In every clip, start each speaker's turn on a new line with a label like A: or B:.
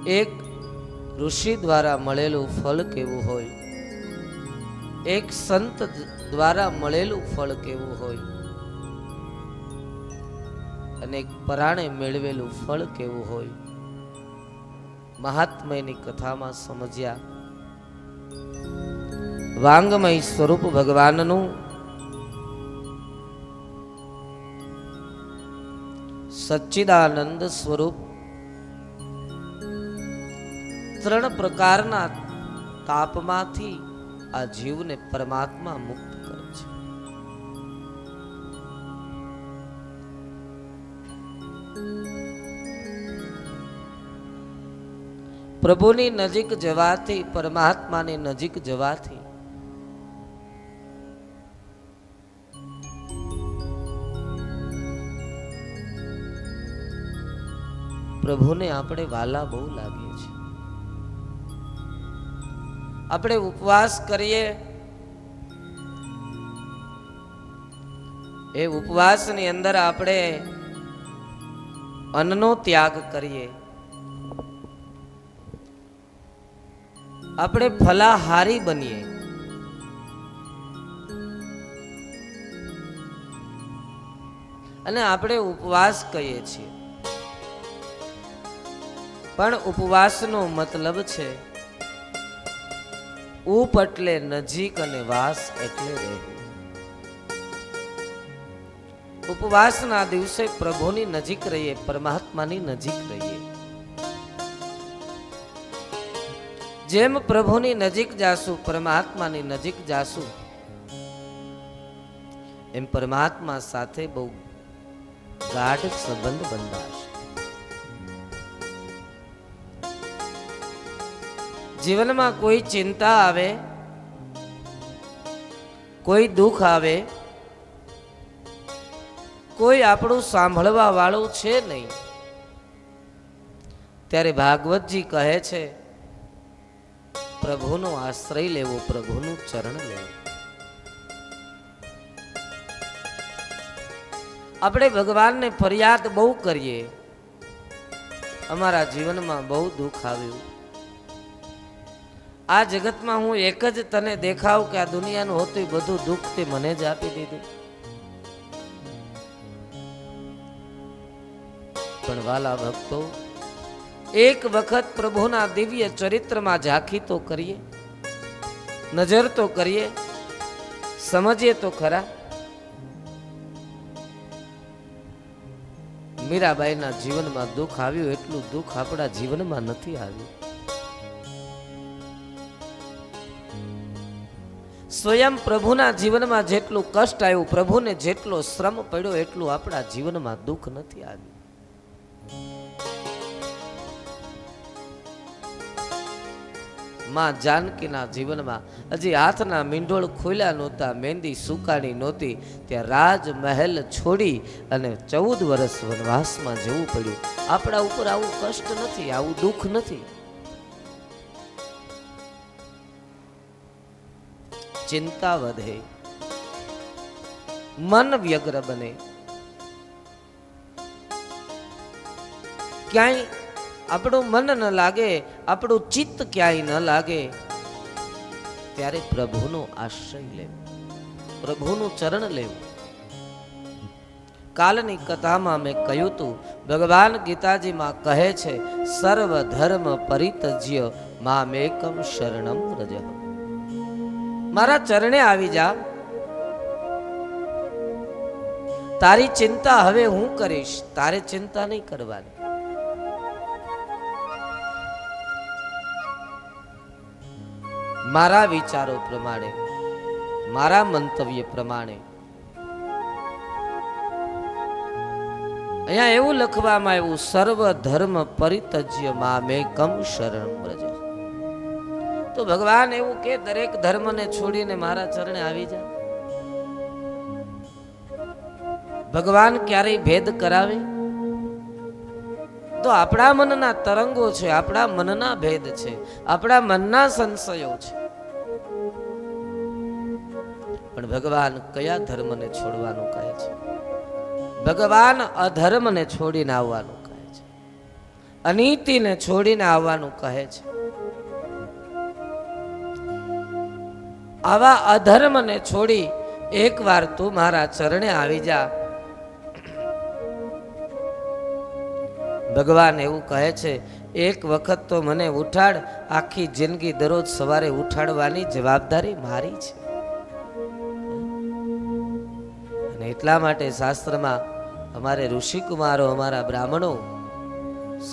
A: એક ઋષિ દ્વારા મળેલું ફળ કેવું હોય, એક સંત દ્વારા મળેલું ફળ કેવું હોય, અને એક પરાણે મેળવેલું ફળ કેવું હોય. મહાત્મ્યની કથામાં સમજ્યા વાંગમય સ્વરૂપ ભગવાનનું સચ્ચિદાનંદ સ્વરૂપ ત્રણ પ્રકારના તાપમાંથી આ જીવને પરમાત્મા મુક્ત કરે છે. પ્રભુની નજીક જવાથી, પરમાત્માની નજીક જવાથી પ્રભુને આપણે વાલા બહુ લાગીએ છીએ. આપણે ઉપવાસ કરીએ, એ ઉપવાસની અંદર આપણે અન્નનો ત્યાગ કરીએ, આપણે ફલાહારી બનીએ, અને આપણે ઉપવાસ કહીએ છીએ. પણ ઉપવાસનો મતલબ છે ઉપ એટલે નજીક અને વાસ એટલે રહેવું. ઉપવાસના દિવસે પ્રભુની નજીક રહીએ, પરમાત્માની નજીક રહીએ. જેમ પ્રભુની નજીક જાશું, પરમાત્માની નજીક જાશું, એમ પરમાત્મા સાથે બહુ ગાઢ સંબંધ બંધાશે. જીવનમાં કોઈ ચિંતા આવે, કોઈ દુઃખ આવે, કોઈ આપણું સાંભળવા વાળું છે નહીં, ત્યારે ભાગવતજી કહે છે પ્રભુનો આશ્રય લેવો, પ્રભુનું ચરણ લેવું. આપણે ભગવાનને ફરિયાદ બહુ કરીએ, અમારા જીવનમાં બહુ દુઃખ આવ્યું, આ જગતમાં હું એક જ તને દેખાવ કે આ દુનિયાનું હોતું બધું દુઃખ તે મને જ આપી દીધું. પણ વાલા ભક્તો, એક વખત પ્રભુના દિવ્ય ચરિત્રમાં ઝાંખી તો કરીએ, નજર તો કરીએ, સમજીએ તો ખરા. મીરાબાઈના જીવનમાં દુઃખ આવ્યું એટલું દુઃખ આપણા જીવનમાં નથી આવ્યું. સ્વયં પ્રભુના જીવનમાં જેટલું કષ્ટ આવ્યું, પ્રભુને જેટલો શ્રમ પડ્યો એટલું આપણા જીવનમાં દુઃખ નથી આવ્યું. માં જાનકીના જીવનમાં હજી હાથના મીંઢોળ ખોલ્યા નહોતા, મહેંદી સુકાણી નહોતી, ત્યાં રાજમહેલ છોડી અને 14 વર્ષ વનવાસમાં જવું પડ્યું. આપણા ઉપર આવું કષ્ટ નથી, આવું દુઃખ નથી. ચિંતા વધે, મન વ્યગ્ર બને, ક્યાંય આપણું મન ન લાગે, આપણું ચિત્ત ક્યાંય ન લાગે, ત્યારે પ્રભુનો આશ્રય લેવો, પ્રભુનું ચરણ લેવું. કાલની કથામાં મેં કહ્યું હતું, ભગવાન ગીતાજીમાં કહે છે સર્વ ધર્મ પરિત્યજ્ય મામેકમ શરણમ વ્રજ. મારા ચરણે આવી જા, તારી ચિંતા હવે હું કરીશ, તારે ચિંતા નહીં કરવાની. મારા વિચારો પ્રમાણે, મારા મંતવ્ય પ્રમાણે. અહીંયા એવું લખવામાં આવ્યું, સર્વ ધર્મ પરિત્યજ્ય મામેકમ શરણમ વ્રજ. તો ભગવાન એવું કે દરેક ધર્મને છોડીને મારા ચરણે આવી જા. ભગવાન ક્યારેય ભેદ કરાવે? તો આપણા મનના તરંગો છે, આપણા મનના ભેદ છે, આપણા મનના સંશયો છે. પણ ભગવાન કયા ધર્મને છોડવાનું કહે છે? ભગવાન અધર્મને છોડીને આવવાનું કહે છે. અનીતિને છોડીને આવવાનું કહે છે. આવા અધર્મને છોડી એકવાર તું મારા ચરણે આવી જા. ભગવાન એવું કહે છે, એક વખત તો મને ઉઠાડ, આખી જિંદગી દરરોજ સવારે ઉઠાડવાની જવાબદારી મારી છે. અને એટલા માટે શાસ્ત્રમાં અમારે ઋષિકુમારો, અમારા બ્રાહ્મણો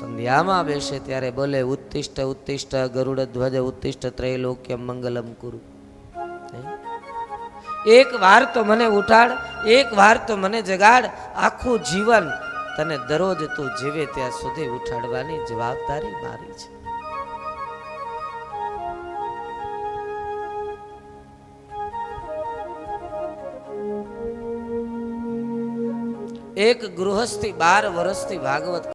A: સંધ્યામાં બેસે ત્યારે બોલે, ઉત્તિષ્ઠ ઉત્તિષ્ઠ ગરુડ ધ્વજ ઉત્તિષ્ઠ ત્રૈલોક્યમ મંગલમ કુરુ. એક વાર તો મને ઉઠાડ, એક વાર તો મને જગાડ, આખું જીવન તને દરરોજ તું જીવે ત્યાં સુધી ઉઠાડવાની જવાબદારી મારી છે. એક ગૃહસ્થી 12 વર્ષથી ભાગવત